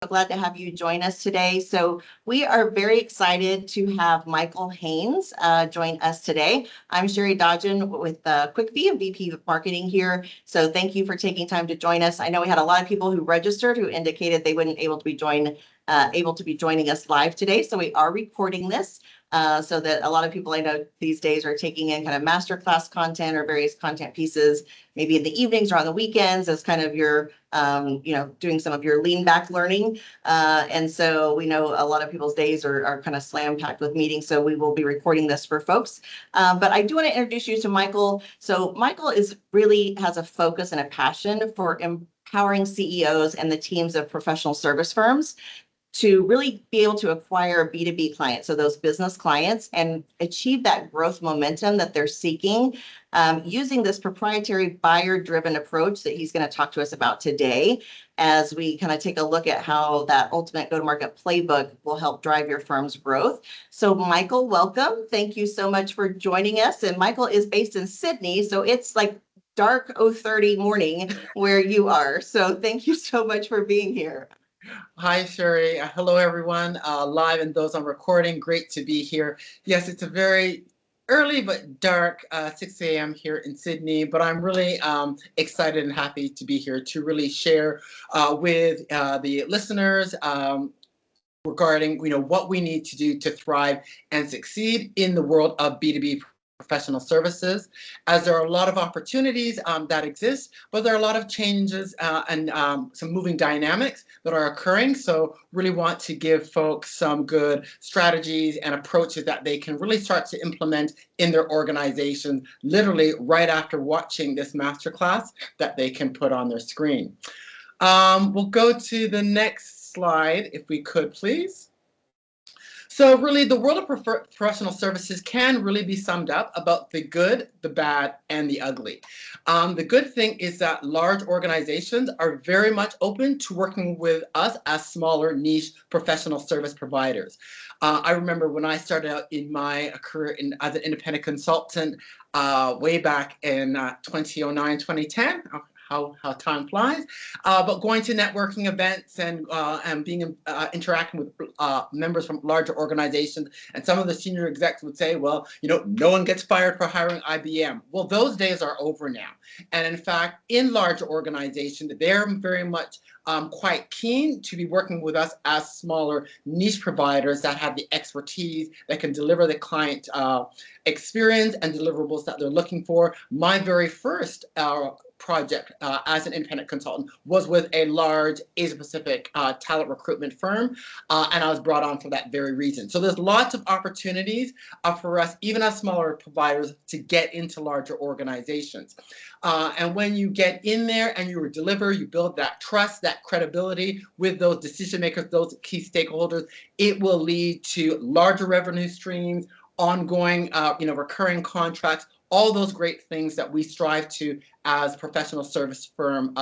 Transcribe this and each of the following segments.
glad to have you join us today. So we are very excited to have Michael Haynes join us today. I'm Sherry Dodgen with QuickFee and VP of Marketing here. So thank you for taking time to join us. I know we had a lot of people who registered who indicated they wouldn't able to be joining us live today. So we are recording this so that a lot of people I know these days are taking in kind of masterclass content or various content pieces, maybe in the evenings or on the weekends as kind of your, doing some of your lean back learning. And so we know a lot of people's days are kind of slam packed with meetings. So we will be recording this for folks. But I do want to introduce you to Michael. So Michael really has a focus and a passion for empowering CEOs and the teams of professional service firms to really be able to acquire B2B clients, so those business clients, and achieve that growth momentum that they're seeking using this proprietary buyer-driven approach that he's going to talk to us about today as we kind of take a look at how that ultimate go-to-market playbook will help drive your firm's growth. So Michael, welcome. Thank you so much for joining us. And Michael is based in Sydney, so it's like dark 0:30 morning where you are. So thank you so much for being here. Hi, Sherry. Hello, everyone, live and those on recording. Great to be here. Yes, it's a very early but dark 6 a.m. here in Sydney, but I'm really excited and happy to be here to really share with the listeners regarding what we need to do to thrive and succeed in the world of B2B professional services, as there are a lot of opportunities that exist, but there are a lot of changes and some moving dynamics that are occurring. So really want to give folks some good strategies and approaches that they can really start to implement in their organization, literally right after watching this masterclass that they can put on their screen. We'll go to the next slide, if we could, please. So really, the world of professional services can really be summed up about the good, the bad, and the ugly. The good thing is that large organizations are very much open to working with us as smaller niche professional service providers. I remember when I started out in my career as an independent consultant way back in 2009, 2010. How time flies, but going to networking events and being interacting with members from larger organizations, and some of the senior execs would say, well, no one gets fired for hiring IBM. Well, those days are over now. And in fact, in larger organizations, they're very much quite keen to be working with us as smaller niche providers that have the expertise that can deliver the client experience and deliverables that they're looking for. My very first project as an independent consultant was with a large Asia-Pacific talent recruitment firm, and I was brought on for that very reason. So there's lots of opportunities for us, even as smaller providers, to get into larger organizations. And when you get in there and you deliver, you build that trust, that credibility with those decision makers, those key stakeholders, it will lead to larger revenue streams, ongoing, recurring contracts, all those great things that we strive to as professional service firm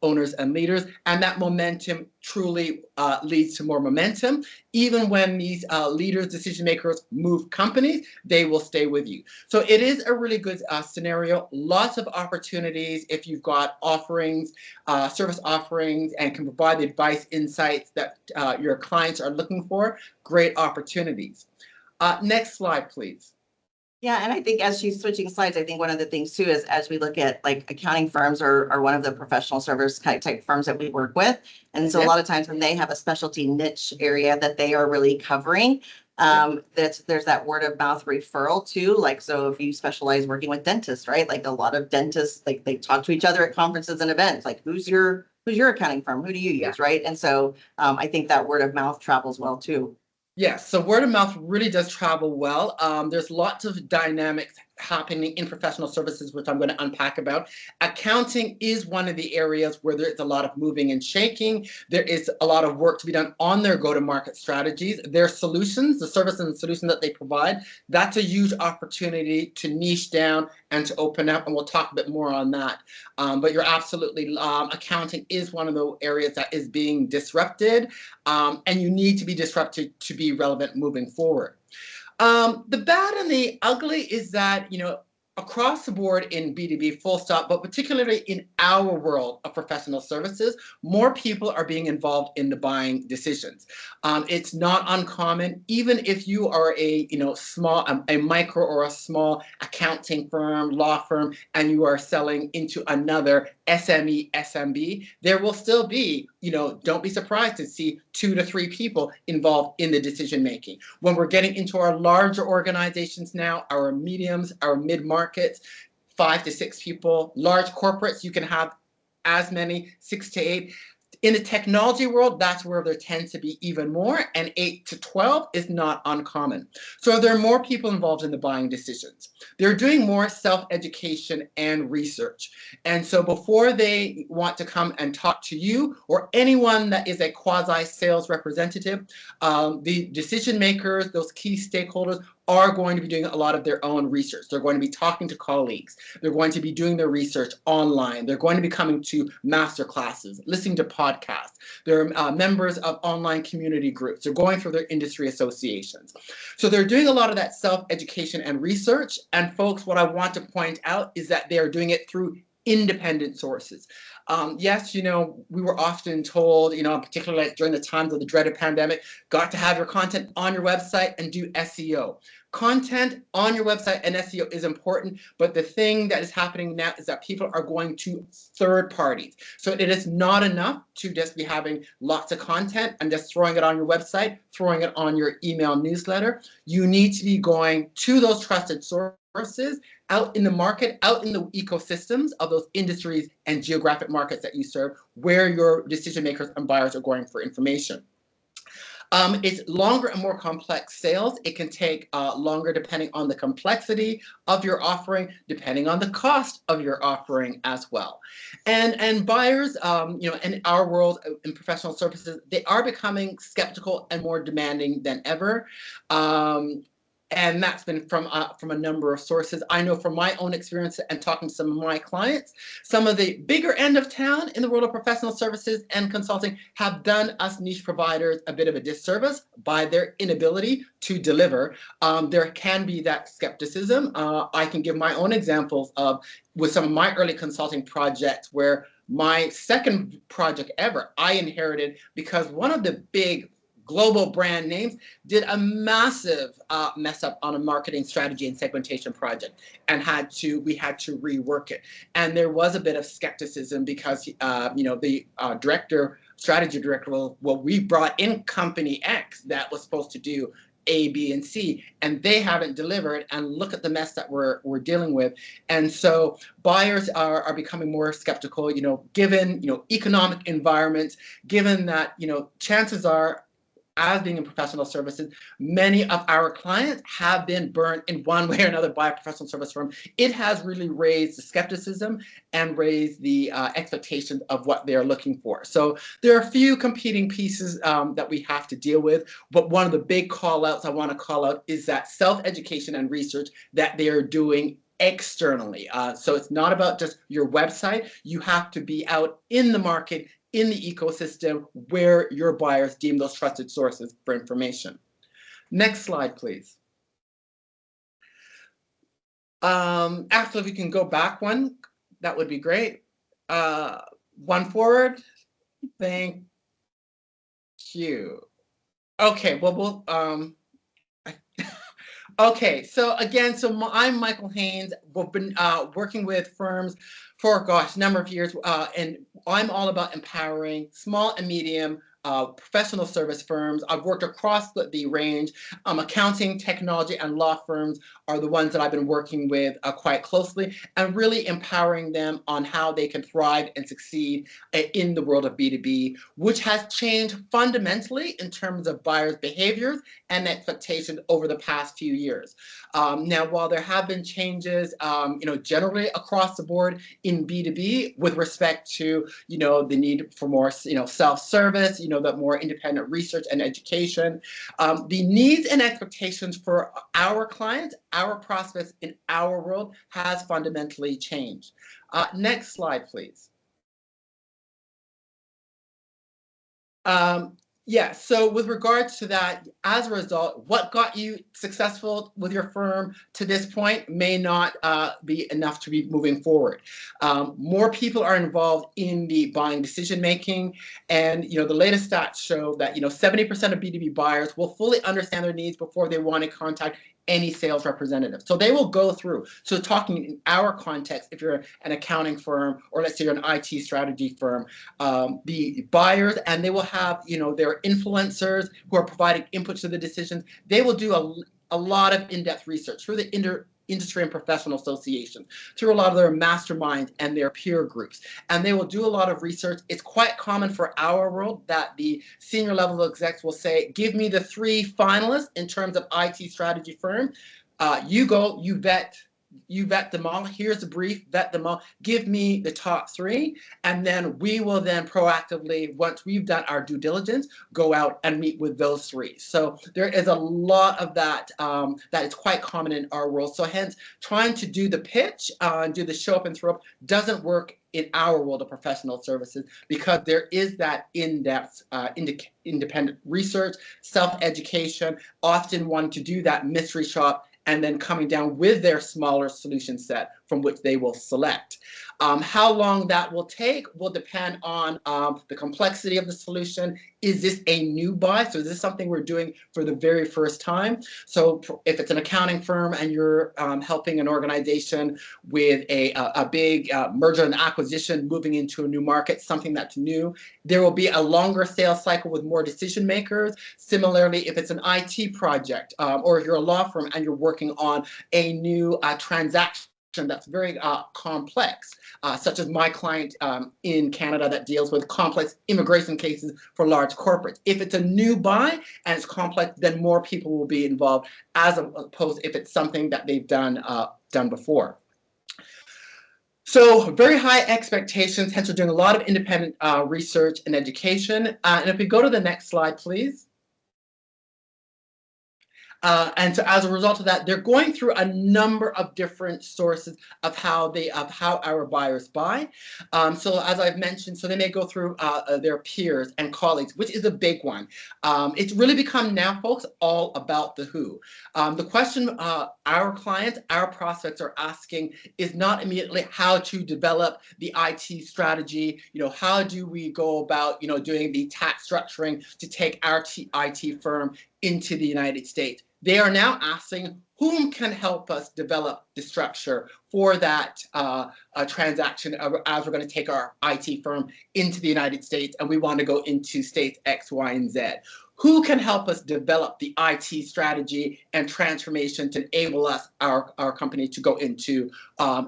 owners and leaders. And that momentum truly leads to more momentum. Even when these leaders, decision makers move companies, they will stay with you. So it is a really good scenario. Lots of opportunities if you've got offerings, service offerings, and can provide the advice, insights that your clients are looking for. Great opportunities. Next slide, please. Yeah, and I think as she's switching slides, I think one of the things too is as we look at like accounting firms are one of the professional service type firms that we work with. And so a lot of times when they have a specialty niche area that they are really covering, there's that word of mouth referral too. Like, so if you specialize working with dentists, right? Like a lot of dentists, like they talk to each other at conferences and events, like who's your accounting firm? Who do you use, right? And so I think that word of mouth travels well too. Yes, so word of mouth really does travel well. There's lots of dynamics happening in professional services, which I'm going to unpack about. Accounting is one of the areas where there's a lot of moving and shaking. There is a lot of work to be done on their go-to-market strategies. Their solutions, the service and the solution that they provide, that's a huge opportunity to niche down and to open up, and we'll talk a bit more on that. But you're absolutely, accounting is one of the areas that is being disrupted, and you need to be disrupted to be relevant moving forward. The bad and the ugly is that, across the board in B2B, full stop, but particularly in our world of professional services, more people are being involved in the buying decisions. It's not uncommon, even if you are a small, a micro or a small accounting firm, law firm, and you are selling into another SME, SMB, there will still be, don't be surprised to see 2 to 3 people involved in the decision making. When we're getting into our larger organizations now, our mediums, our mid-markets, 5 to 6 people. Large corporates, you can have as many, 6 to 8. In the technology world, that's where there tends to be even more, and 8 to 12 is not uncommon. So there are more people involved in the buying decisions. They're doing more self-education and research. And so before they want to come and talk to you or anyone that is a quasi-sales representative, the decision makers, those key stakeholders, are going to be doing a lot of their own research. They're going to be talking to colleagues. They're going to be doing their research online. They're going to be coming to Masterclasses, listening to podcasts. They're members of online community groups. They're going through their industry associations. So they're doing a lot of that self-education and research. And folks, what I want to point out is that they are doing it through independent sources. Yes, we were often told, particularly during the times of the dreaded pandemic, got to have your content on your website and do SEO. Content on your website and SEO is important, but the thing that is happening now is that people are going to third parties. So it is not enough to just be having lots of content and just throwing it on your website, throwing it on your email newsletter. You need to be going to those trusted sources out in the market, out in the ecosystems of those industries and geographic markets that you serve, where your decision makers and buyers are going for information. It's longer and more complex sales. It can take longer depending on the complexity of your offering, depending on the cost of your offering as well. And buyers, in our world in professional services, they are becoming skeptical and more demanding than ever. And that's been from a number of sources. I know from my own experience and talking to some of my clients, some of the bigger end of town in the world of professional services and consulting have done us niche providers a bit of a disservice by their inability to deliver. There can be that skepticism. I can give my own examples of with some of my early consulting projects where my second project ever I inherited because one of the big global brand names did a massive mess up on a marketing strategy and segmentation project, and we had to rework it. And there was a bit of skepticism because the strategy director, well, we brought in company X that was supposed to do A, B, and C, and they haven't delivered, and look at the mess that we're dealing with. And so buyers are becoming more skeptical, given economic environments, given that chances are, as being in professional services, many of our clients have been burnt in one way or another by a professional service firm. It has really raised the skepticism and raised the expectations of what they're looking for. So there are a few competing pieces that we have to deal with, but one of the big call outs I want to call out is that self-education and research that they are doing externally. So it's not about just your website. You have to be out in the market, in the ecosystem where your buyers deem those trusted sources for information. Next slide, please. Actually, if we can go back one, that would be great. One forward. Thank you. Okay, well, okay, so again, I'm Michael Haynes. We've been working with firms for, a number of years, and I'm all about empowering small and medium professional service firms. I've worked across the range. Accounting, technology, and law firms are the ones that I've been working with quite closely, and really empowering them on how they can thrive and succeed in the world of B2B, which has changed fundamentally in terms of buyers' behaviors and expectations over the past few years. Now, while there have been changes, generally across the board in B2B with respect to, the need for more, self-service, that more independent research and education, the needs and expectations for our clients, our prospects in our world has fundamentally changed. Next slide, please. Yeah, so with regards to that, as a result, what got you successful with your firm to this point may not be enough to be moving forward. More people are involved in the buying decision making, and the latest stats show that 70% of B2B buyers will fully understand their needs before they want to contact any sales representative. So they will go through. So talking in our context, if you're an accounting firm or let's say you're an IT strategy firm, the buyers, and they will have their influencers who are providing input to the decisions. They will do a lot of in-depth research through the industry and professional associations, through a lot of their masterminds and their peer groups. And they will do a lot of research. It's quite common for our world that the senior level execs will say, give me the 3 finalists in terms of IT strategy firm. You go, you vet them all. Here's the brief, vet them all. Give me the top 3, and then we will then proactively, once we've done our due diligence, go out and meet with those 3. So there is a lot of that that is quite common in our world. So hence, trying to do the pitch, do the show up and throw up doesn't work in our world of professional services because there is that in-depth, independent research, self-education, often wanting to do that mystery shop and then coming down with their smaller solution set from which they will select. How long that will take will depend on the complexity of the solution. Is this a new buy? So is this something we're doing for the very first time? So if it's an accounting firm and you're helping an organization with a big merger and acquisition, moving into a new market, something that's new, there will be a longer sales cycle with more decision makers. Similarly, if it's an IT project or if you're a law firm and you're working on a new transaction that's very complex, such as my client in Canada that deals with complex immigration cases for large corporates. If it's a new buy and it's complex, then more people will be involved as opposed if it's something that they've done before. So very high expectations, hence we're doing a lot of independent research and education. And if we go to the next slide, please. And so as a result of that, they're going through a number of different sources of how our buyers buy. So as I've mentioned, so they may go through their peers and colleagues, which is a big one. It's really become now, folks, all about the who. The question our clients, our prospects are asking is not immediately how to develop the IT strategy. How do we go about, doing the tax structuring to take our IT firm into the United States. They are now asking whom can help us develop the structure for that transaction as we're going to take our IT firm into the United States and we want to go into states X, Y, and Z. Who can help us develop the IT strategy and transformation to enable us, our company, to go into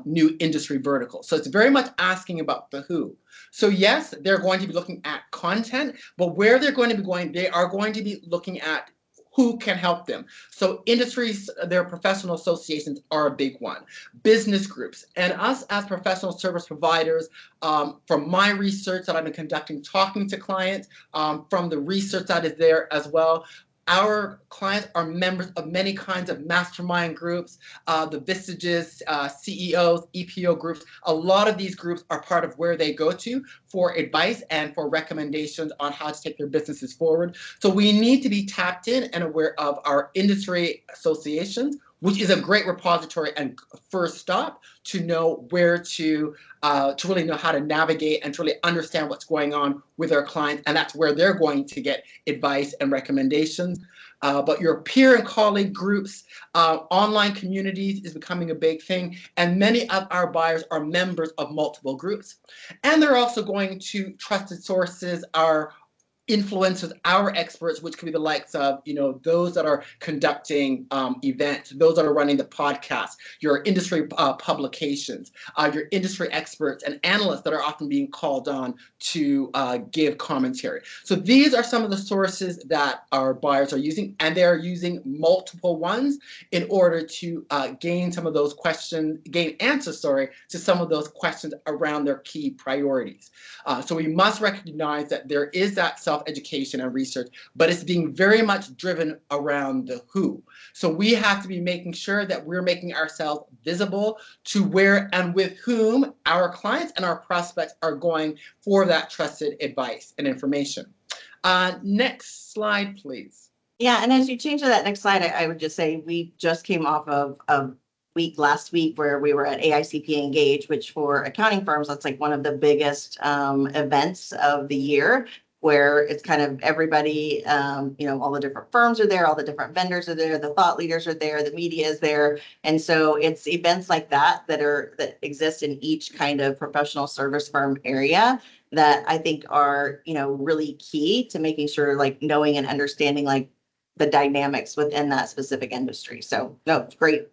new industry verticals? So it's very much asking about the who. So yes, they're going to be looking at content, but where they're going to be going, they are going to be looking at who can help them. So industries, their professional associations are a big one. Business groups, and us as professional service providers, from my research that I've been conducting, talking to clients, from the research that is there as well, our clients are members of many kinds of mastermind groups, the Vistages, CEOs, EPO groups. A lot of these groups are part of where they go to for advice and for recommendations on how to take their businesses forward. So we need to be tapped in and aware of our industry associations, which is a great repository and first stop to know where to really know how to navigate and to really understand what's going on with our clients. And that's where they're going to get advice and recommendations. But your peer and colleague groups, online communities is becoming a big thing. And many of our buyers are members of multiple groups. And they're also going to trusted sources, our influencers, our experts, which could be the likes of, those that are conducting events, those that are running the podcast, your industry publications, your industry experts and analysts that are often being called on to give commentary. So these are some of the sources that our buyers are using, and they are using multiple ones in order to gain some of those questions, gain answers, to some of those questions around their key priorities. So we must recognize that there is that self-education and research, but it's being very much driven around the who. So we have to be making sure that we're making ourselves visible to where and with whom our clients and our prospects are going for that trusted advice and information. Next slide, please. Yeah, and as you change to that next slide, I would just say we just came off of a week last week where we were at AICP Engage, which for accounting firms, that's like one of the biggest events of the year, where it's kind of everybody, all the different firms are there, all the different vendors are there, the thought leaders are there, the media is there. And so it's events like that that exist in each kind of professional service firm area that I think are, really key to making sure, like, knowing and understanding, like, the dynamics within that specific industry. So no, great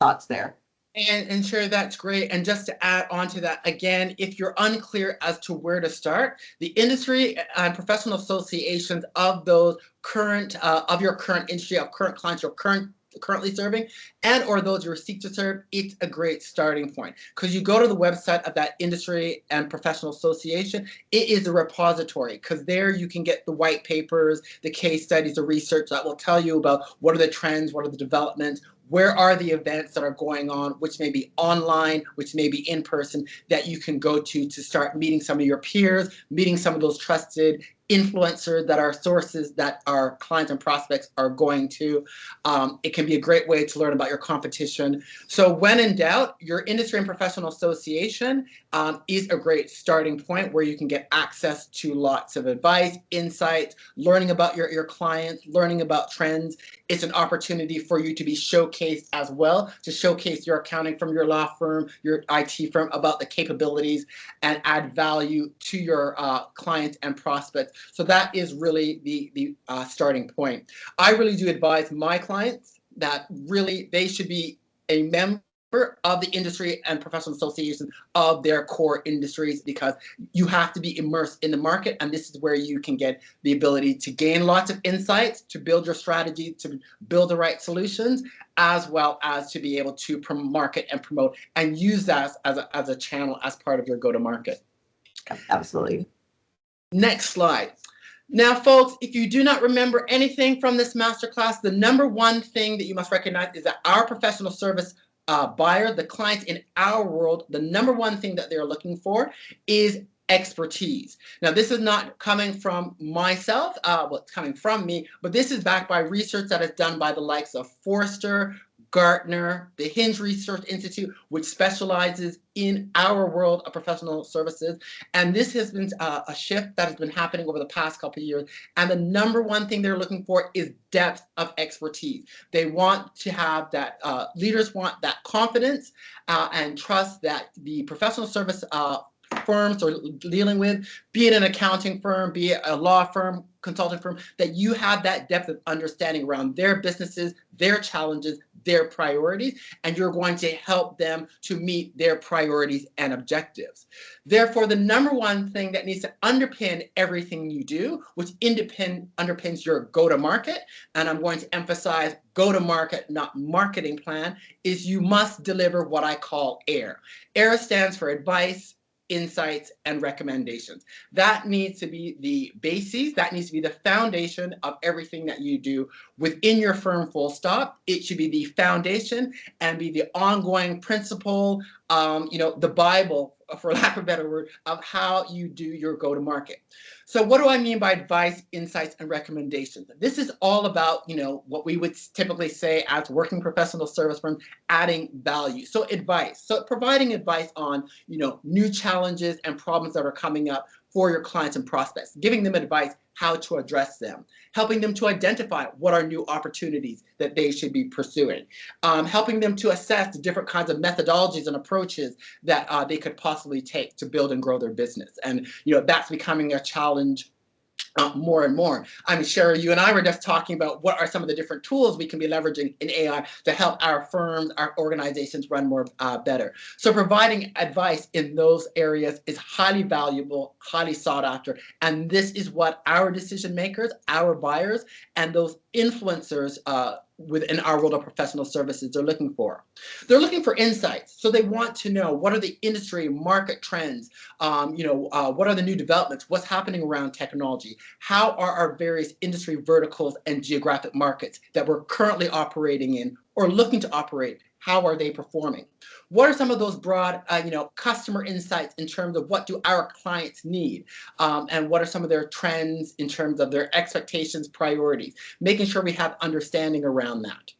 thoughts there. And sure, that's great. And just to add on to that, again, if you're unclear as to where to start, the industry and professional associations of those current, of your current industry, of current clients you're currently serving, and or those you seek to serve, it's a great starting point. Because you go to the website of that industry and professional association, it is a repository, because there you can get the white papers, the case studies, the research that will tell you about what are the trends, what are the developments, where are the events that are going on, which may be online, which may be in person, that you can go to start meeting some of your peers, meeting some of those trusted influencers that are sources that our clients and prospects are going to. It can be a great way to learn about your competition. So when in doubt, your industry and professional association is a great starting point where you can get access to lots of advice, insights, learning about your clients, learning about trends. It's an opportunity for you to be showcased as well, to showcase your accounting firm, your law firm, your IT firm about the capabilities and add value to your clients and prospects. So that is really the starting point. I really do advise my clients that really they should be a member of the industry and professional associations of their core industries, because you have to be immersed in the market, and this is where you can get the ability to gain lots of insights, to build your strategy, to build the right solutions, as well as to be able to market and promote and use that as a channel as part of your go-to-market. Absolutely. Next slide. Now, folks, if you do not remember anything from this masterclass, the number one thing that you must recognize is that our professional service buyer, the clients in our world, the number one thing that they're looking for is expertise. Now, this is not coming from myself, it's coming from me, but this is backed by research that is done by the likes of Forrester, Gartner, the Hinge Research Institute, which specializes in our world of professional services. And this has been a shift that has been happening over the past couple of years. And the number one thing they're looking for is depth of expertise. They want to have that, leaders want that confidence and trust that the professional service firms are dealing with, be it an accounting firm, be it a law firm, consulting firm, that you have that depth of understanding around their businesses, their challenges, their priorities, and you're going to help them to meet their priorities and objectives. Therefore, the number one thing that needs to underpin everything you do, which underpins your go-to-market, and I'm going to emphasize go-to-market, not marketing plan, is you must deliver what I call AIR. AIR stands for advice, insights, and recommendations. That needs to be the basis, that needs to be the foundation of everything that you do within your firm, full stop. It should be the foundation and be the ongoing principle, the Bible, for lack of a better word, of how you do your go-to-market. So what do I mean by advice, insights, and recommendations? This is all about, what we would typically say as working professional service firms, adding value. So advice, so providing advice on, new challenges and problems that are coming up for your clients and prospects, giving them advice how to address them, helping them to identify what are new opportunities that they should be pursuing, helping them to assess the different kinds of methodologies and approaches that they could possibly take to build and grow their business. And that's becoming a challenge more and more. I mean, Sherry, you and I were just talking about what are some of the different tools we can be leveraging in AI to help our firms, our organizations run more better. So providing advice in those areas is highly valuable, highly sought after, and this is what our decision makers, our buyers, and those influencers within our world of professional services they're looking for. They're looking for insights. So they want to know what are the industry market trends, what are the new developments, what's happening around technology, how are our various industry verticals and geographic markets that we're currently operating in or looking to operate, how are they performing? What are some of those broad, customer insights in terms of what do our clients need, and what are some of their trends in terms of their expectations, priorities? Making sure we have understanding around that.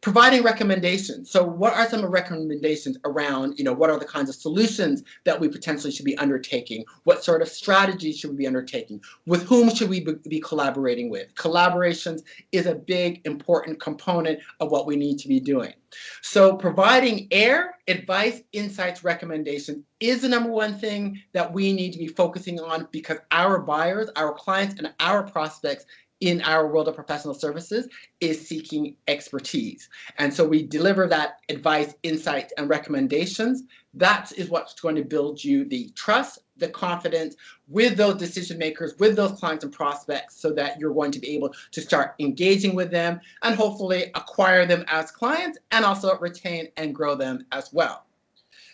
Providing recommendations. So what are some of the recommendations around, what are the kinds of solutions that we potentially should be undertaking? What sort of strategies should we be undertaking? With whom should we be collaborating with? Collaborations is a big, important component of what we need to be doing. So providing advice, insights, recommendations is the number one thing that we need to be focusing on, because our buyers, our clients, and our prospects in our world of professional services is seeking expertise. And so we deliver that advice, insight, and recommendations. That is what's going to build you the trust, the confidence with those decision makers, with those clients and prospects, so that you're going to be able to start engaging with them and hopefully acquire them as clients and also retain and grow them as well.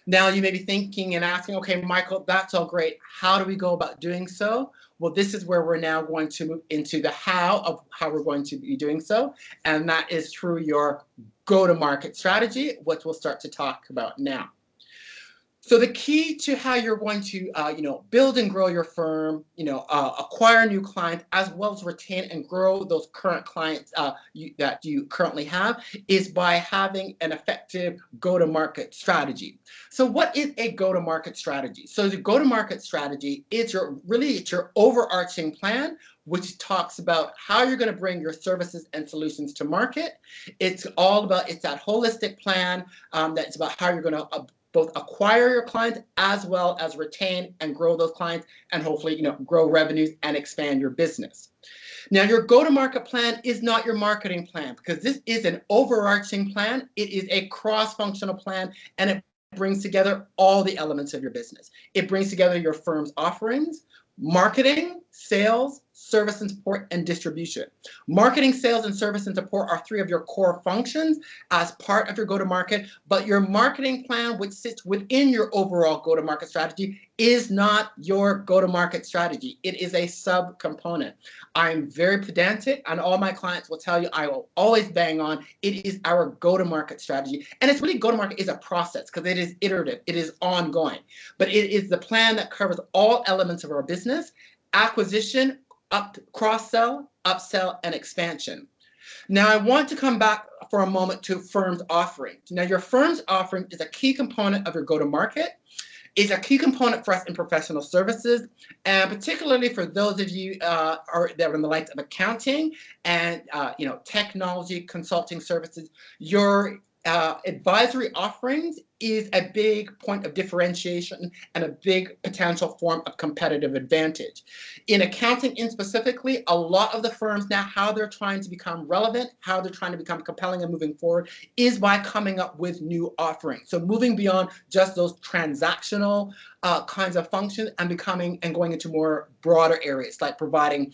Now you may be thinking and asking, okay, Michael, that's all great. How do we go about doing so? Well, this is where we're now going to move into the how of how we're going to be doing so. And that is through your go-to-market strategy, which we'll start to talk about now. So the key to how you're going to, build and grow your firm, acquire new clients, as well as retain and grow those current clients that you currently have, is by having an effective go-to-market strategy. So what is a go-to-market strategy? So the go-to-market strategy is your overarching plan, which talks about how you're going to bring your services and solutions to market. It's that holistic plan that's about how you're going to both acquire your clients as well as retain and grow those clients, and hopefully, grow revenues and expand your business. Now, your go-to-market plan is not your marketing plan, because this is an overarching plan. It is a cross-functional plan, and it brings together all the elements of your business. It brings together your firm's offerings, marketing, sales, service and support, and distribution. Marketing, sales, and service and support are three of your core functions as part of your go-to-market, but your marketing plan, which sits within your overall go-to-market strategy, is not your go-to-market strategy. It is a sub-component. I'm very pedantic, and all my clients will tell you, I will always bang on, it is our go-to-market strategy. And it's really, go-to-market is a process, because it is iterative, it is ongoing. But it is the plan that covers all elements of our business: acquisition, cross-sell, upsell, and expansion. Now, I want to come back for a moment to firm's offering. Now, your firm's offering is a key component of your go-to-market. It's a key component for us in professional services, and particularly for those of you that are in the likes of accounting and technology consulting services. Your advisory offerings is a big point of differentiation and a big potential form of competitive advantage. In accounting specifically, a lot of the firms now, how they're trying to become relevant, how they're trying to become compelling and moving forward, is by coming up with new offerings. So moving beyond just those transactional kinds of functions and going into more broader areas, like providing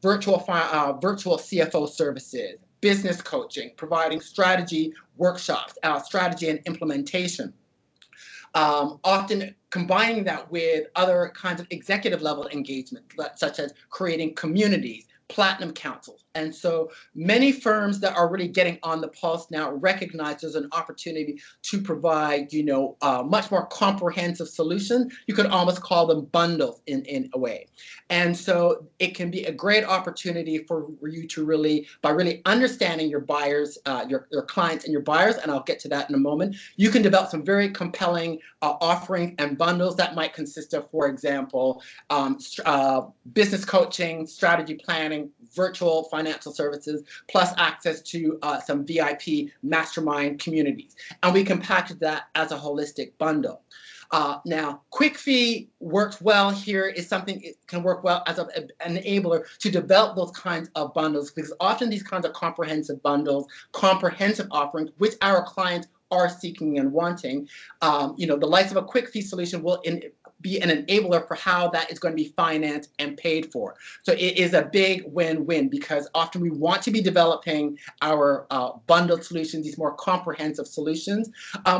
virtual CFO services, business coaching, providing strategy workshops, strategy and implementation. Often combining that with other kinds of executive level engagement, such as creating communities, platinum councils. And so many firms that are really getting on the pulse now recognize there's an opportunity to provide, much more comprehensive solutions. You could almost call them bundles in a way. And so it can be a great opportunity for you to by really understanding your buyers, your clients and your buyers, and I'll get to that in a moment, you can develop some very compelling offerings and bundles that might consist of, for example, business coaching, strategy planning, virtual financial services, plus access to some VIP mastermind communities. And we can package that as a holistic bundle. Now, QuickFee works well here, is something it can work well as an enabler to develop those kinds of bundles, because often these kinds of comprehensive bundles, comprehensive offerings, which our clients are seeking and wanting, the likes of a QuickFee solution will be an enabler for how that is going to be financed and paid for. So it is a big win-win, because often we want to be developing our bundled solutions, these more comprehensive solutions,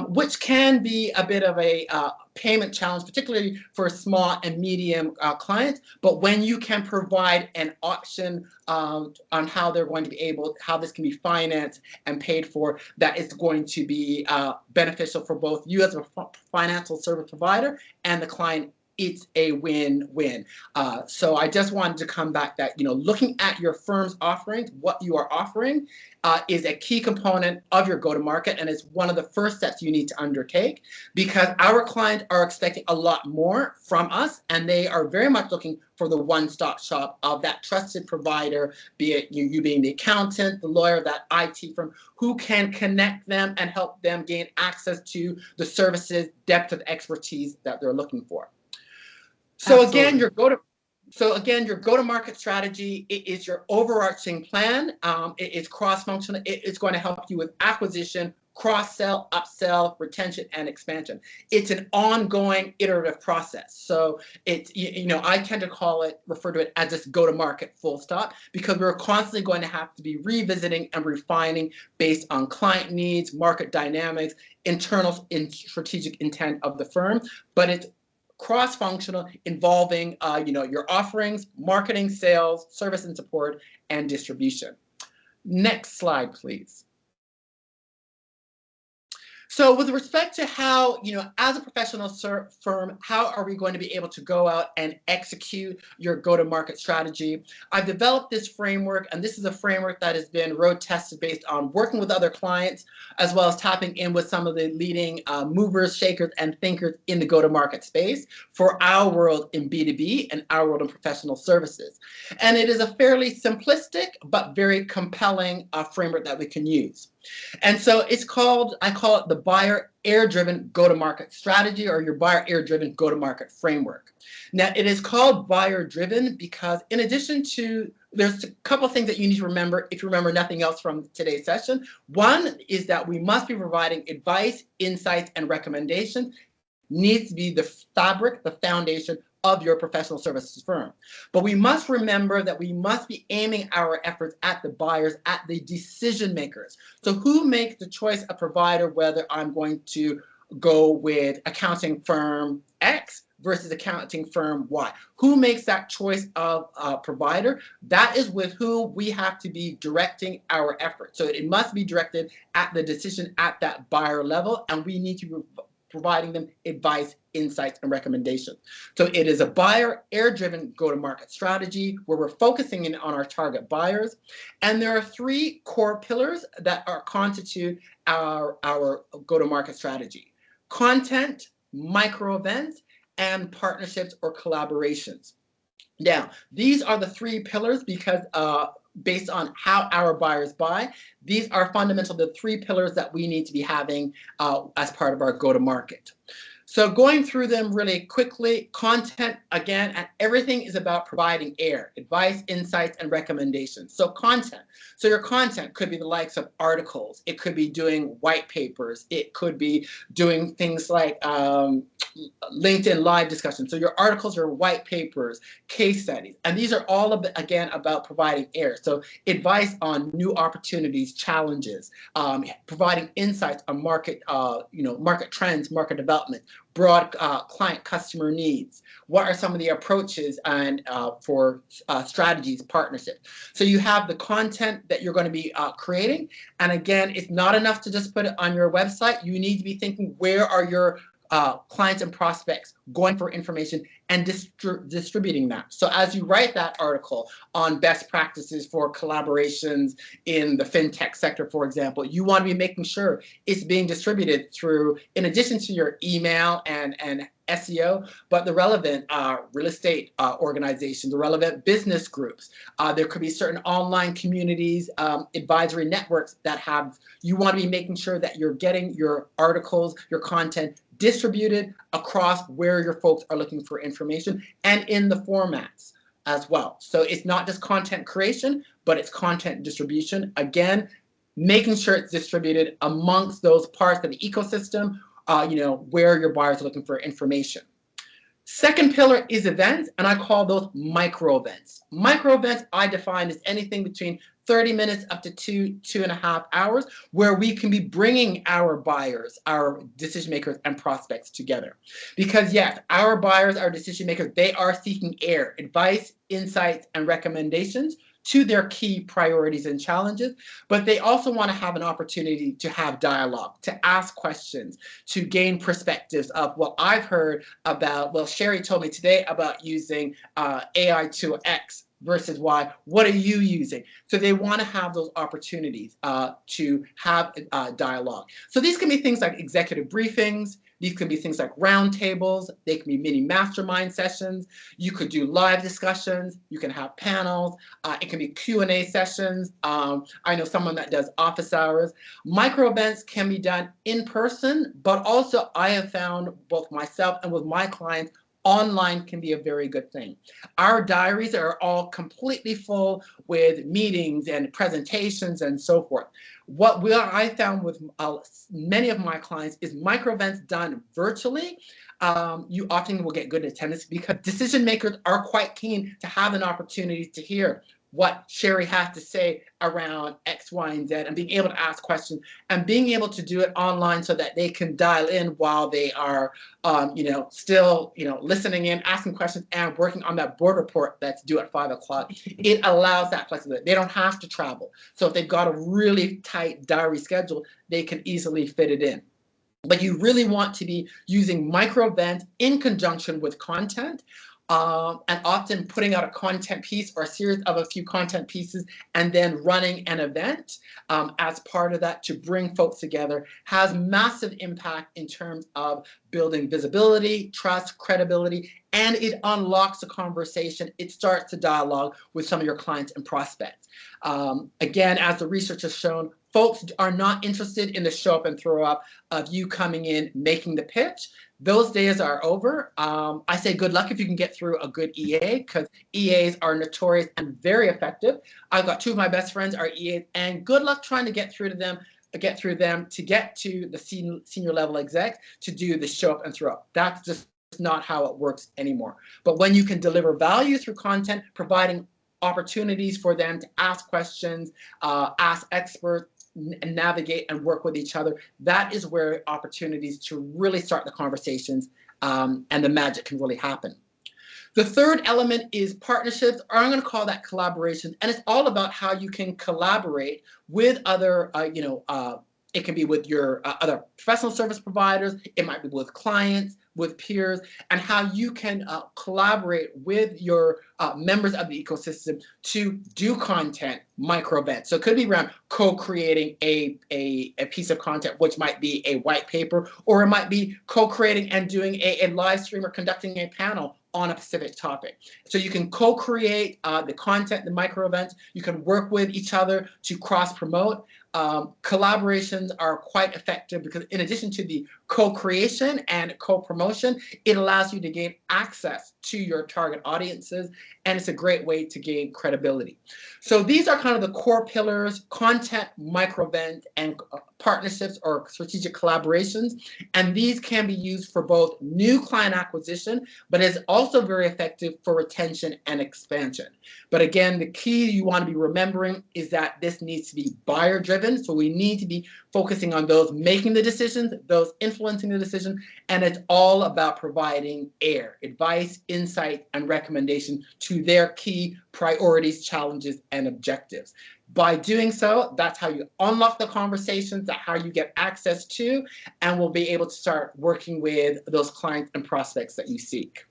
which can be a bit of a payment challenge, particularly for small and medium clients. But when you can provide an option on how they're going to be how this can be financed and paid for, that is going to be beneficial for both you as a financial service provider and the client. It's a win-win. So I just wanted to come back that, looking at your firm's offerings, what you are offering is a key component of your go-to-market, and it's one of the first steps you need to undertake, because our clients are expecting a lot more from us, and they are very much looking for the one-stop shop of that trusted provider, be it you being the accountant, the lawyer, that IT firm, who can connect them and help them gain access to the services, depth of expertise that they're looking for. So again, your go-to-market strategy is your overarching plan. It is cross-functional. It is going to help you with acquisition, cross-sell, upsell, retention, and expansion. It's an ongoing iterative process. So it's, I tend to refer to it as just go-to-market full stop, because we're constantly going to have to be revisiting and refining based on client needs, market dynamics, internal and strategic intent of the firm. But it's cross-functional, involving your offerings, marketing, sales, service and support, and distribution. Next slide, please. So with respect to how, as a professional firm, how are we going to be able to go out and execute your go-to-market strategy? I've developed this framework, and this is a framework that has been road tested based on working with other clients, as well as tapping in with some of the leading movers, shakers, and thinkers in the go-to-market space for our world in B2B and our world in professional services. And it is a fairly simplistic but very compelling framework that we can use. And so I call it the buyer air-driven go-to-market strategy, or your buyer air-driven go-to-market framework. Now, it is called buyer-driven because in addition to, there's a couple of things that you need to remember if you remember nothing else from today's session. One is that we must be providing advice, insights, and recommendations. Needs to be the fabric, the foundation of your professional services firm. But we must remember that we must be aiming our efforts at the buyers, at the decision makers. So who makes the choice of provider, whether I'm going to go with accounting firm X versus accounting firm Y? Who makes that choice of provider? That is with whom we have to be directing our efforts. So it must be directed at the decision at that buyer level, and we need to be providing them advice, insights, and recommendations. So it is a buyer air-driven go-to-market strategy where we're focusing in on our target buyers. And there are three core pillars that constitute our go-to-market strategy: content, micro events, and partnerships or collaborations. Now, these are the three pillars because based on how our buyers buy, these are fundamental to the three pillars that we need to be having as part of our go-to-market. So going through them really quickly, content, again, and everything is about providing advice, insights, and recommendations. So content. So your content could be the likes of articles. It could be doing white papers. It could be doing things like LinkedIn live discussions. So your articles are white papers, case studies, and these are all again about providing So advice on new opportunities, challenges, providing insights on market, market trends, market development, broad client customer needs. What are some of the approaches and for strategies, partnerships? So you have the content that you're going to be creating, and again, it's not enough to just put it on your website. You need to be thinking, where are your clients and prospects going for information, and distributing that. So as you write that article on best practices for collaborations in the fintech sector, for example, you want to be making sure it's being distributed through, in addition to your email and SEO, but the relevant real estate organizations, the relevant business groups. There could be certain online communities, advisory networks that you want to be making sure that you're getting your articles, your content distributed across where your folks are looking for information, and in the formats as well. So it's not just content creation, but it's content distribution. Again, making sure it's distributed amongst those parts of the ecosystem, where your buyers are looking for information. Second pillar is events, and I call those micro events. Micro events I define as anything between 30 minutes up to 2.5 hours, where we can be bringing our buyers, our decision makers and prospects together. Because yes, our buyers, our decision makers, they are seeking advice, insights, and recommendations to their key priorities and challenges, but they also want to have an opportunity to have dialogue, to ask questions, to gain perspectives of what I've heard about, well, Sherry told me today about using AI tool X versus Y. What are you using? So they want to have those opportunities to have dialogue. So these can be things like executive briefings. These can be things like roundtables. They can be mini mastermind sessions. You could do live discussions. You can have panels. It can be Q&A sessions. I know someone that does office hours. Micro events can be done in person, but also I have found both myself and with my clients, online can be a very good thing. Our diaries are all completely full with meetings and presentations and so forth. What I found with many of my clients is micro events done virtually. You often will get good attendance because decision makers are quite keen to have an opportunity to hear what Sherry has to say around X, Y, and Z, and being able to ask questions and being able to do it online so that they can dial in while they are, still, listening in, asking questions, and working on that board report that's due at 5 o'clock. It allows that flexibility. They don't have to travel. So if they've got a really tight diary schedule, they can easily fit it in. But you really want to be using micro events in conjunction with content. And often putting out a content piece or a series of a few content pieces and then running an event as part of that to bring folks together has massive impact in terms of building visibility, trust, credibility, and it unlocks a conversation. It starts to dialogue with some of your clients and prospects. Again, as the research has shown, folks are not interested in the show up and throw up of you coming in, making the pitch. Those days are over. I say good luck if you can get through a good EA, because EAs are notorious and very effective. I've got two of my best friends are EAs, and good luck trying to get through to them to get to the senior level execs to do the show up and throw up. That's just not how it works anymore. But when you can deliver value through content, providing opportunities for them to ask questions, ask experts, navigate and work with each other, that is where opportunities to really start the conversations and the magic can really happen. The third element is partnerships, or I'm going to call that collaboration, and it's all about how you can collaborate with other, it can be with your other professional service providers, it might be with clients, with peers, and how you can collaborate with your members of the ecosystem to do content micro events. So it could be around co-creating a piece of content, which might be a white paper, or it might be co-creating and doing a live stream or conducting a panel on a specific topic. So you can co-create the content, the micro events. You can work with each other to cross-promote. Collaborations are quite effective because in addition to the co-creation and co-promotion, it allows you to gain access to your target audiences, and it's a great way to gain credibility. So these are kind of the core pillars: content, micro event, and partnerships or strategic collaborations. And these can be used for both new client acquisition, but is also very effective for retention and expansion. But again, the key you want to be remembering is that this needs to be buyer driven. So we need to be focusing on those making the decisions, those influencing the decision, and it's all about providing advice, insight, and recommendation to their key priorities, challenges, and objectives. By doing so, that's how you unlock the conversations, that's how you get access to, and will be able to start working with those clients and prospects that you seek.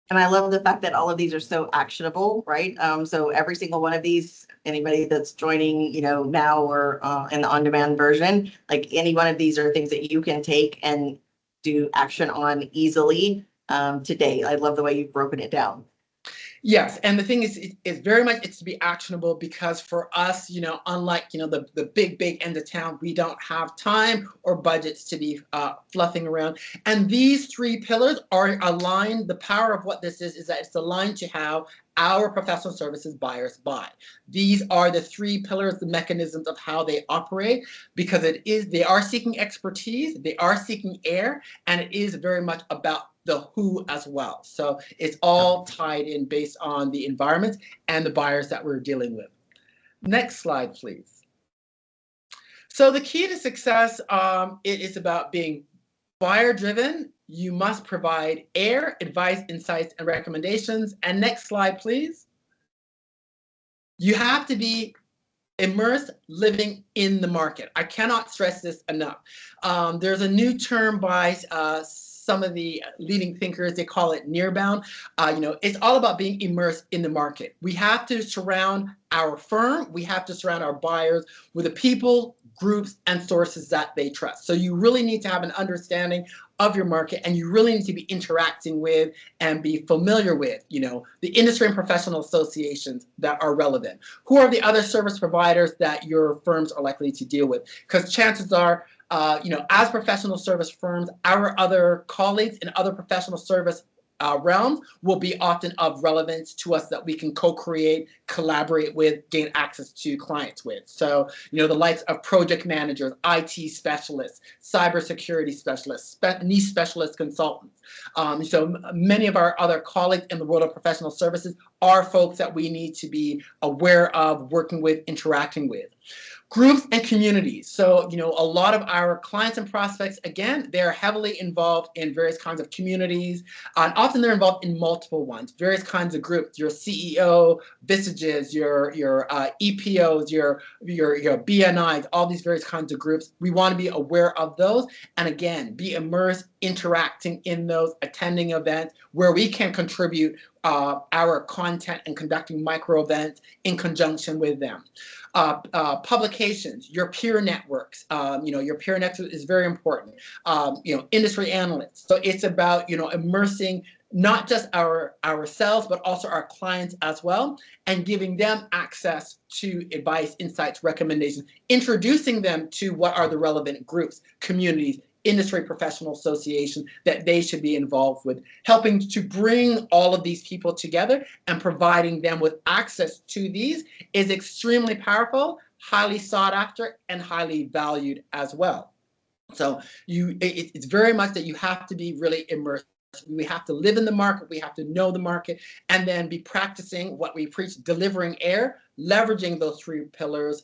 And I love the fact that all of these are so actionable, right? So every single one of these, anybody that's joining, now or in the on-demand version, like any one of these are things that you can take and do action on easily today. I love the way you've broken it down. Yes, and the thing is, it's very much it's to be actionable because for us, unlike the big end of town, we don't have time or budgets to be fluffing around. And these three pillars are aligned. The power of what this is that it's aligned to how our professional services buyers buy. These are the three pillars, the mechanisms of how they operate, because they are seeking expertise, they are seeking and it is very much about the who as well. So it's all tied in based on the environment and the buyers that we're dealing with. Next slide, please. So the key to success, it is about being buyer-driven. You must provide advice, insights, and recommendations. And next slide, please. You have to be immersed, living in the market. I cannot stress this enough. There's a new term by some of the leading thinkers. They call it nearbound. It's all about being immersed in the market. We have to surround our firm. We have to surround our buyers with the people, groups, and sources that they trust. So you really need to have an understanding of your market, and you really need to be interacting with and be familiar with, the industry and professional associations that are relevant. Who are the other service providers that your firms are likely to deal with? Because chances are, as professional service firms, our other colleagues in other professional service realms will be often of relevance to us that we can co-create, collaborate with, gain access to clients with. So, the likes of project managers, IT specialists, cybersecurity specialists, niche specialist consultants. So many of our other colleagues in the world of professional services are folks that we need to be aware of, working with, interacting with. Groups and communities. So, a lot of our clients and prospects, again, they're heavily involved in various kinds of communities, and often they're involved in multiple ones, various kinds of groups, your CEO, visages, your EPOs, your BNIs, all these various kinds of groups. We want to be aware of those, and again, be immersed, interacting in those, attending events where we can contribute our content and conducting micro events in conjunction with them. Publications, your peer networks, your peer network is very important. Industry analysts. So it's about, immersing not just ourselves, but also our clients as well, and giving them access to advice, insights, recommendations, introducing them to what are the relevant groups, communities, industry professional association that they should be involved with, helping to bring all of these people together and providing them with access to these is extremely powerful, highly sought after, and highly valued as well. So it's very much that you have to be really immersed. We have to live in the market, we have to know the market, and then be practicing what we preach, delivering air, leveraging those three pillars,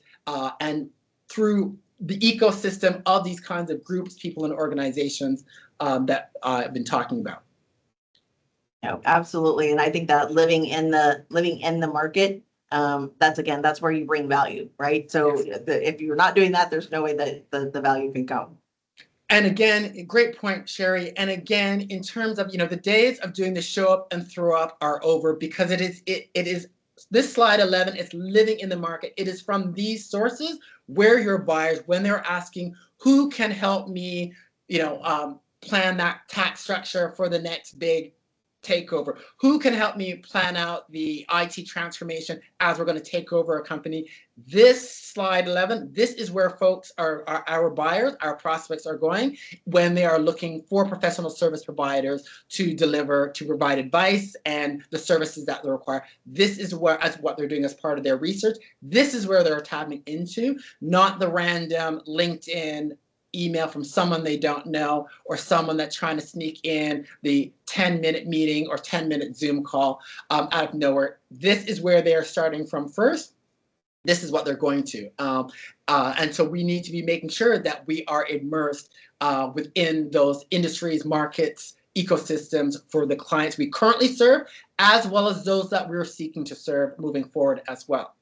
and through the ecosystem of these kinds of groups, people, and organizations that I've been talking about. No, absolutely. And I think that living in the market, that's where you bring value, right? So yes. If you're not doing that, there's no way that the value can come. And again, great point, Sherry. And again, in terms of, the days of doing the show up and throw up are over, because it is this slide 11 is living in the market. It is from these sources where your buyers, when they're asking, who can help me, plan that tax structure for the next big takeover? Who can help me plan out the IT transformation as we're going to take over a company? This slide 11, this is where folks are our buyers, our prospects are going when they are looking for professional service providers to provide advice and the services that they require. This is what they're doing as part of their research. This is where they're tapping into, not the random LinkedIn email from someone they don't know, or someone that's trying to sneak in the 10-minute meeting or 10-minute Zoom call out of nowhere. This is where they are starting from first. This is what they're going to. And so we need to be making sure that we are immersed within those industries, markets, ecosystems for the clients we currently serve, as well as those that we're seeking to serve moving forward as well.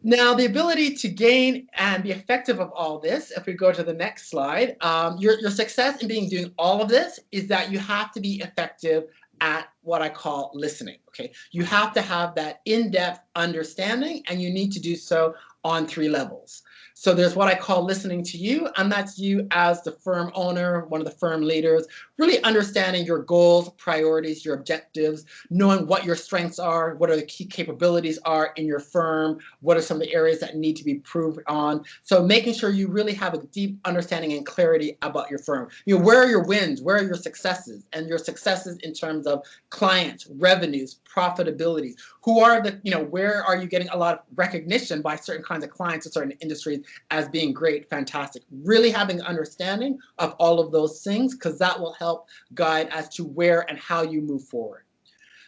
Now, the ability to gain and be effective of all this, if we go to the next slide, your success in doing all of this is that you have to be effective at what I call listening, okay? You have to have that in-depth understanding, and you need to do so on 3 levels. So there's what I call listening to you, and that's you as the firm owner, one of the firm leaders, really understanding your goals, priorities, your objectives, knowing what your strengths are, what are the key capabilities are in your firm, what are some of the areas that need to be improved on. So making sure you really have a deep understanding and clarity about your firm. Where are your wins? Where are your successes? And your successes in terms of clients, revenues, profitability. Who are where are you getting a lot of recognition by certain kinds of clients or certain industries as being great, fantastic. Really having an understanding of all of those things, because that will help guide as to where and how you move forward.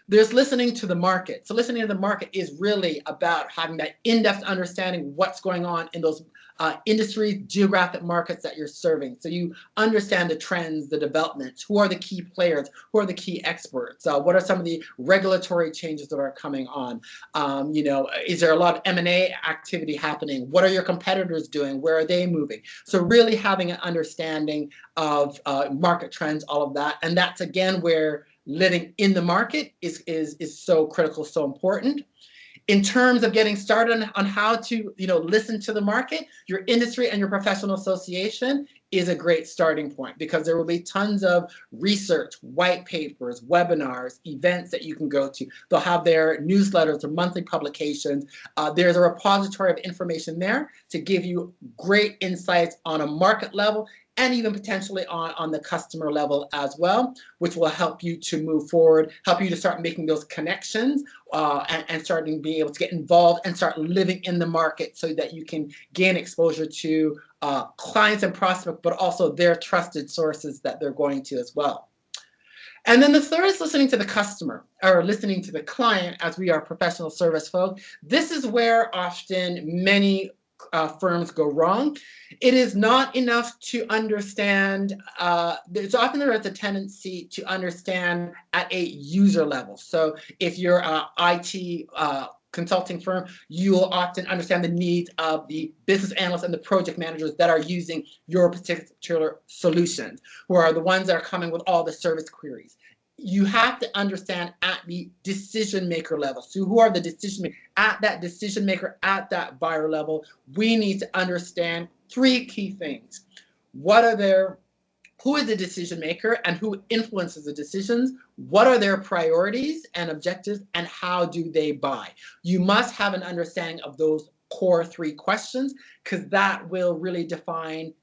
There's listening to the market. So listening to the market is really about having that in-depth understanding what's going on in those industries, geographic markets that you're serving. So you understand the trends, the developments, who are the key players, who are the key experts, what are some of the regulatory changes that are coming on. Is there a lot of M&A activity happening? What are your competitors doing? Where are they moving? So really having an understanding of market trends, all of that. And that's again where living in the market is so critical, so important. In terms of getting started on how to listen to the market, your industry and your professional association is a great starting point, because there will be tons of research, white papers, webinars, events that you can go to. They'll have their newsletters or monthly publications. There's a repository of information there to give you great insights on a market level, and even potentially on the customer level as well, which will help you to move forward, help you to start making those connections and starting being able to get involved and start living in the market, so that you can gain exposure to clients and prospects, but also their trusted sources that they're going to as well. And then the third is listening to the customer, or listening to the client, as we are professional service folk. This is where often many firms go wrong. It is not enough to understand, there's often there is a tendency to understand at a user level. So if you're an IT consulting firm, you will often understand the needs of the business analysts and the project managers that are using your particular solutions, who are the ones that are coming with all the service queries. You have to understand at the decision maker level. So who are the decision makers? At that decision maker, at that buyer level, we need to understand three key things. Who is the decision maker and who influences the decisions? What are their priorities and objectives, and how do they buy? You must have an understanding of those core three questions, because that will really define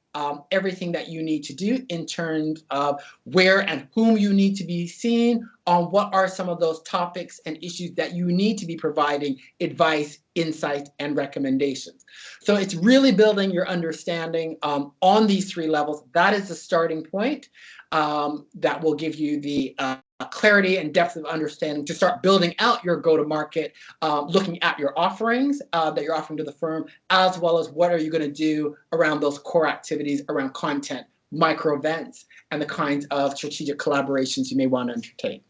everything that you need to do in terms of where and whom you need to be seen, on what are some of those topics and issues that you need to be providing advice, insight, and recommendations. So it's really building your understanding on these three levels. That is the starting point that will give you the clarity and depth of understanding to start building out your go-to-market, looking at your offerings that you're offering to the firm, as well as what are you going to do around those core activities around content, micro events, and the kinds of strategic collaborations you may want to undertake.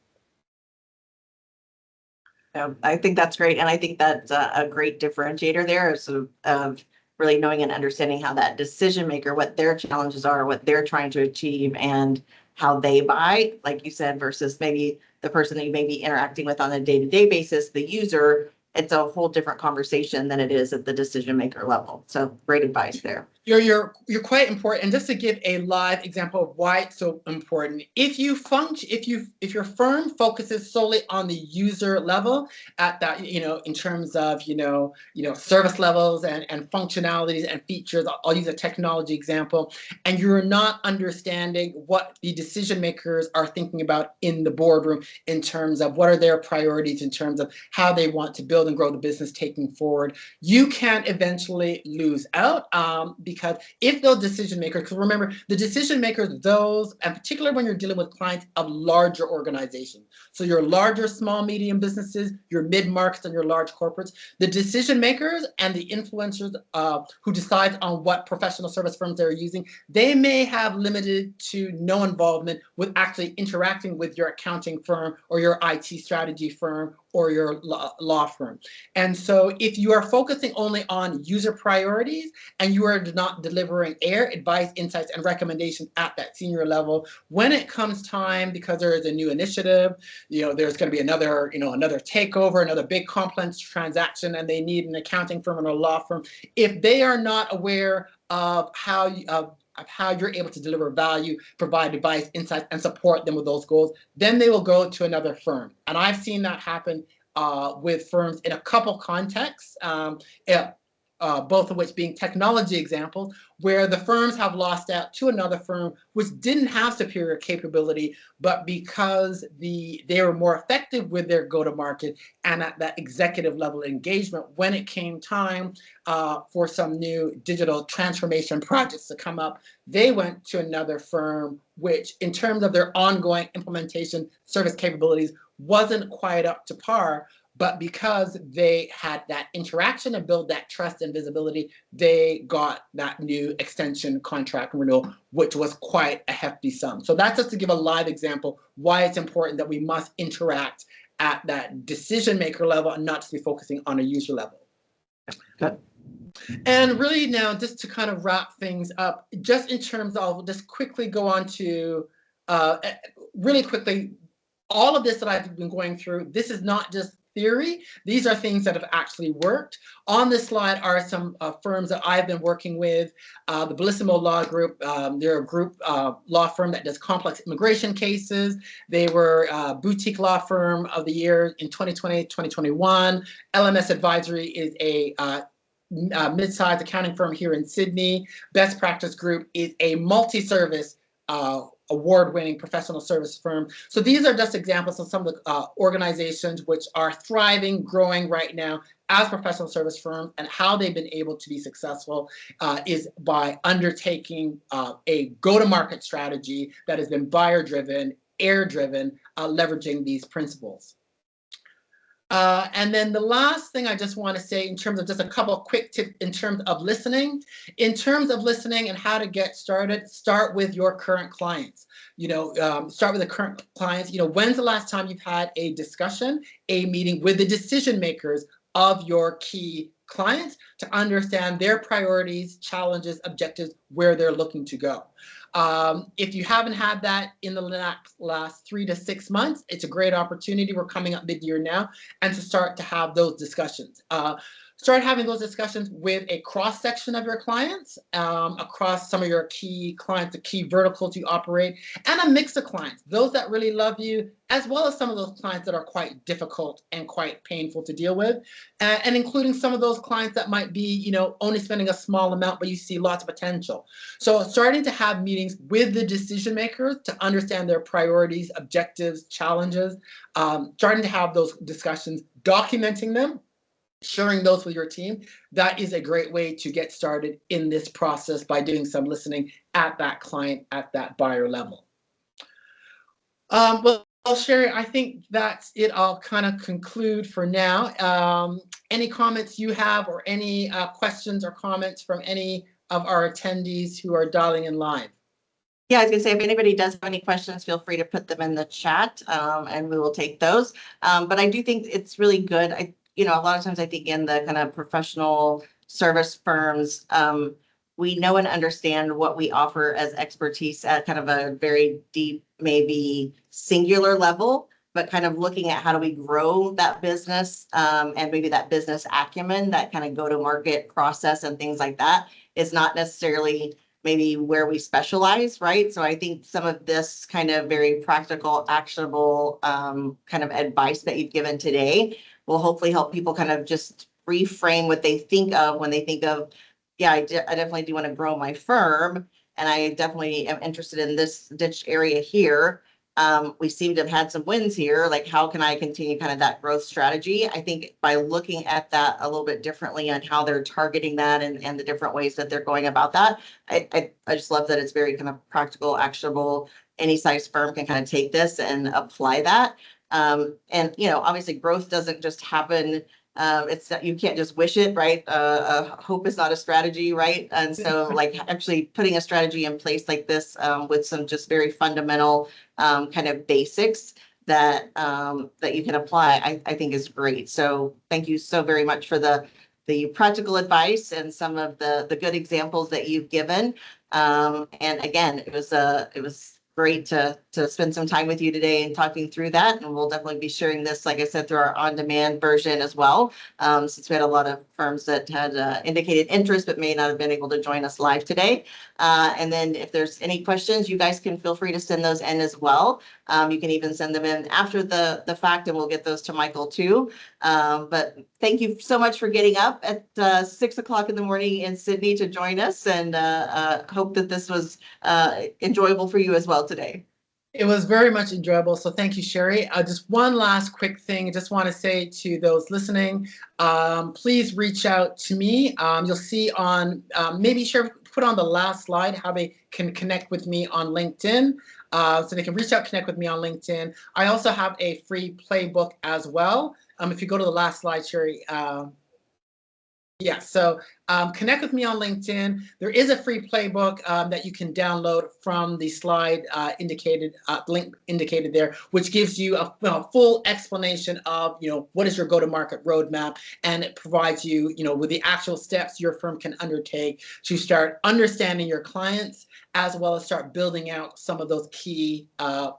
I think that's great. And I think that's a great differentiator there of really knowing and understanding how that decision maker, what their challenges are, what they're trying to achieve, and how they buy, like you said, versus maybe the person that you may be interacting with on a day-to-day basis, the user. It's a whole different conversation than it is at the decision maker level. So great advice there. You're quite important. And just to give a live example of why it's so important, if your firm focuses solely on the user level at that, in terms of service levels and functionalities and features, I'll use a technology example, and you're not understanding what the decision makers are thinking about in the boardroom in terms of what are their priorities, in terms of how they want to build and grow the business taking forward, you can eventually lose out because if those decision makers, because remember, the decision makers, those, and particularly when you're dealing with clients of larger organizations, so your larger, small, medium businesses, your mid-markets, and your large corporates, the decision makers and the influencers who decide on what professional service firms they're using, they may have limited to no involvement with actually interacting with your accounting firm or your IT strategy firm or your law firm. And so if you are focusing only on user priorities and you are not delivering advice, insights, and recommendations at that senior level, when it comes time, because there is a new initiative, there's going to be another takeover, another big complex transaction, and they need an accounting firm and a law firm, if they are not aware of how you're able to deliver value, provide advice, insights, and support them with those goals, then they will go to another firm. And I've seen that happen with firms in a couple contexts, both of which being technology examples, where the firms have lost out to another firm which didn't have superior capability, but because they were more effective with their go-to-market and at that executive level engagement, when it came time for some new digital transformation projects to come up, they went to another firm which, in terms of their ongoing implementation service capabilities, wasn't quite up to par. But because they had that interaction and build that trust and visibility, they got that new extension contract renewal, which was quite a hefty sum. So that's just to give a live example why it's important that we must interact at that decision maker level and not just be focusing on a user level. Good. And really now, just to kind of wrap things up, just in terms of, just quickly go on to, really quickly, all of this that I've been going through, this is not just theory. These are things that have actually worked. On this slide are some firms that I've been working with. The Bellissimo Law Group, they're a group law firm that does complex immigration cases. They were Boutique Law Firm of the Year in 2020, 2021. LMS Advisory is a mid-sized accounting firm here in Sydney. Best Practice Group is a multi-service award-winning professional service firm. So these are just examples of some of the organizations which are thriving, growing right now as professional service firms, and how they've been able to be successful is by undertaking a go-to-market strategy that has been buyer-driven, air-driven, leveraging these principles. And then the last thing I just want to say in terms of just a couple of quick tips in terms of listening. In terms of listening and how to get started, start with your current clients. Start with the current clients. When's the last time you've had a discussion, a meeting with the decision makers of your key clients to understand their priorities, challenges, objectives, where they're looking to go. If you haven't had that in the last 3 to 6 months, it's a great opportunity. We're coming up mid-year now, and to start to have those discussions. Start having those discussions with a cross-section of your clients, across some of your key clients, the key verticals you operate, and a mix of clients, those that really love you, as well as some of those clients that are quite difficult and quite painful to deal with, and including some of those clients that might be, only spending a small amount, but you see lots of potential. So starting to have meetings with the decision makers to understand their priorities, objectives, challenges, starting to have those discussions, documenting them, sharing those with your team, that is a great way to get started in this process by doing some listening at that client, at that buyer level. Well, Sherry, I think that's it. I'll kind of conclude for now. Any comments you have, or any questions or comments from any of our attendees who are dialing in live? Yeah, I was gonna say, if anybody does have any questions, feel free to put them in the chat, and we will take those. But I do think it's really good. A lot of times I think in the kind of professional service firms, we know and understand what we offer as expertise at kind of a very deep, maybe singular level, but kind of looking at how do we grow that business, and maybe that business acumen, that kind of go-to-market process and things like that is not necessarily maybe where we specialize, right? So I think some of this kind of very practical, actionable kind of advice that you've given today will hopefully help people kind of just reframe what they think of when they think of, yeah, I definitely do want to grow my firm, and I definitely am interested in this niche area here. We seem to have had some wins here. Like, how can I continue kind of that growth strategy? I think by looking at that a little bit differently on how they're targeting that and the different ways that they're going about that, I just love that it's very kind of practical, actionable. Any size firm can kind of take this and apply that. And obviously growth doesn't just happen. You can't just wish it, right? Hope is not a strategy, right? And so like actually putting a strategy in place like this, with some just very fundamental kind of basics that you can apply, I think is great. So thank you so very much for the practical advice and some of the good examples that you've given. And again, it was great to spend some time with you today and talking through that. And we'll definitely be sharing this, like I said, through our on-demand version as well, since we had a lot of firms that had indicated interest but may not have been able to join us live today. And then if there's any questions, you guys can feel free to send those in as well. You can even send them in after the fact, and we'll get those to Michael too. But thank you so much for getting up at 6 o'clock in the morning in Sydney to join us, and hope that this was enjoyable for you as well today. It was very much enjoyable. So thank you, Sherry. Just one last quick thing. I just want to say to those listening, please reach out to me. You'll see on, maybe Sherry, put on the last slide how they can connect with me on LinkedIn. so they can reach out, connect with me on LinkedIn. I also have a free playbook as well. If you go to the last slide, Sherry, yeah, so connect with me on LinkedIn. There is a free playbook that you can download from the slide link indicated there, which gives you a full explanation of, what is your go-to-market roadmap, and it provides you, with the actual steps your firm can undertake to start understanding your clients, as well as start building out some of those key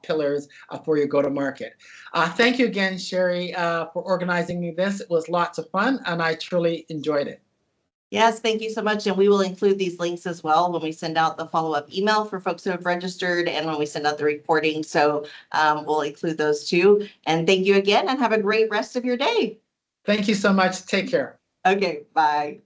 pillars for your go-to-market. Thank you again, Sherry, for organizing this. It was lots of fun, and I truly enjoyed it. Yes, thank you so much. And we will include these links as well when we send out the follow-up email for folks who have registered and when we send out the recording. So we'll include those too. And thank you again and have a great rest of your day. Thank you so much. Take care. Okay, bye.